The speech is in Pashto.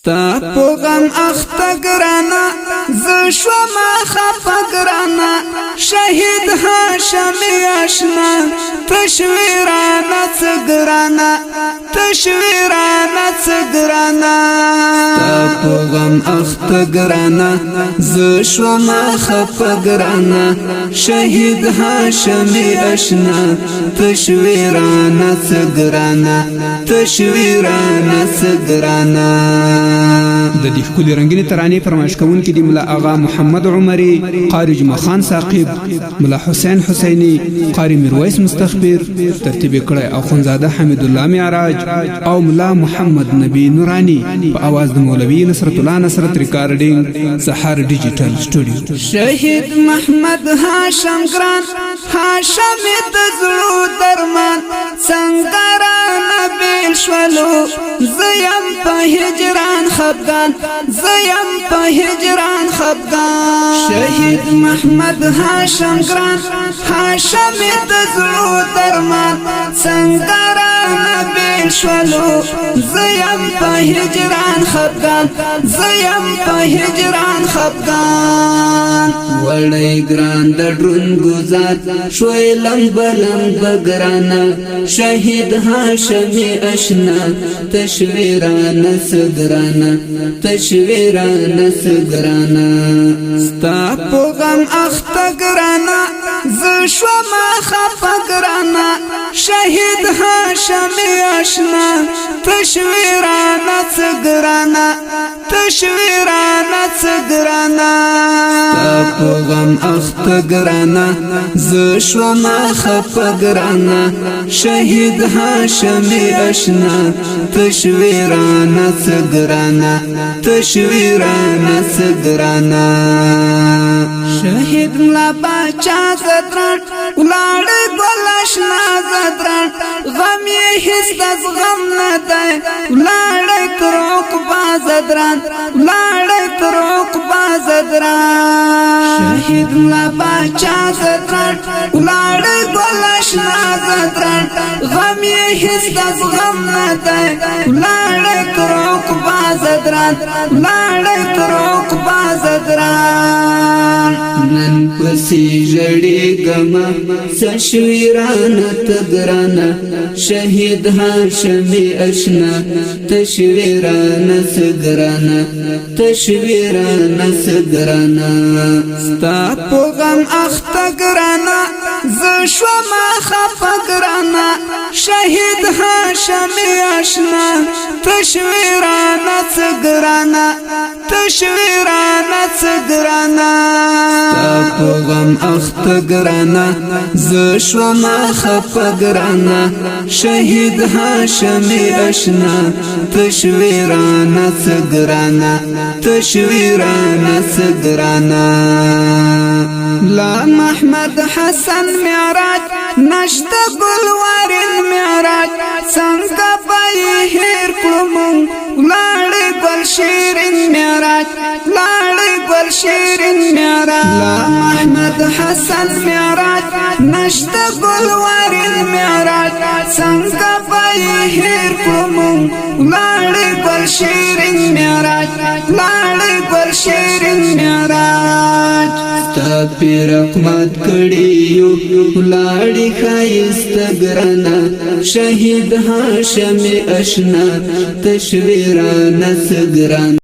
ستا په غم اخته ګرانا ز شوما خفه ګرانا شهید هاشمي آشنا تشویرانا څه ګرانا تشویرانا څه ګرانا ستا په غم اخته ګرانا ز شوما خفه ګرانا شهید هاشمي آشنا تشویرانا څه ګرانا تشویرانا څه ګرانا د دې ښکلي رنگینې ترانې فرمایش کوونکي دي ملا آغا محمد عمري، قاری جمعه خان ثاقب، ملا حسین حسینی، قاری میرویس مستخبر، ترتیب کړی اخوندزاده حمید الله معراج او ملا محمد نبی نورانی په आवाज د مولوی نصرت الله نصرت ریکارډینګ سحر ډیجیټل سټوډیو. شهید محمد هاشم ګران هاشم د زړه درمان څنګه را نبیل شولو زیم په هجران خفګان زیم په هجران خفګان. شهید محمد هاشم ګران هاشم د زړه درمان څنګه را نبیل شولو زیم په هجران خفګان زیم په هجران خفګان. وړی ګران د ډرون گزار شوی لمب لمب ګرانا شهید هاشمي آشنا تشویرانا سګرانا تشویرانا سګرانا. ستا په غم اخته ګرانا ز شوما خفه ګرانا شهید هاشمي آشنا تشویرانا سګرانا تشویرانا سګرانا. ستا په غم اخته ګرانا ز شوما خفه ګرانا شهید هاشمي آشنا تشویرانا سګرانا تشویرانا سګرانا. شهید ملا باچا زدران ولاړ ګلاشنا زدران غم یې هیڅ د غم نه دی ولاړ کروک بازدران ولاړ کروک بازدران. شهید ملا باچا زدران ولاړ ګلاشنا زدران غم یې هیڅ د غم نه دی ولاړ کروک بازدران ولاړ کروک بازدران. نن پسې جړې ګما تشویرانا تګرانا شهید هاشمي آشنا تشویرانا سګرانا تشویرانا سګرانا. ستا په غم اخته ګرانا ز شوما خفه ګرانا شهید هاشمي آشنا تشویرانا سګرانا تشویرانا سګرانا. ستا په غم اخته ګرانا ز شوما خفه ګرانا شهید هاشمي آشنا تشویرانا سګرانا تشویرانا سګرانا. لا محمد حسن معراج نشته ګلوار معراج څنګه پای هیر کړم لاړ ګل شیرین معراج لاړ ګل شیرین معراج. لا محمد حسن معراج نشته ګلوار معراج څنګه پای هیر کړم لاړ ګل شیرین معراج لاړ ګل شیرین معراج. ستا پیر رحمت کړي یو لاړې خایست ګرانا شهید هاشمي آشنا تشویرانا سګرانا.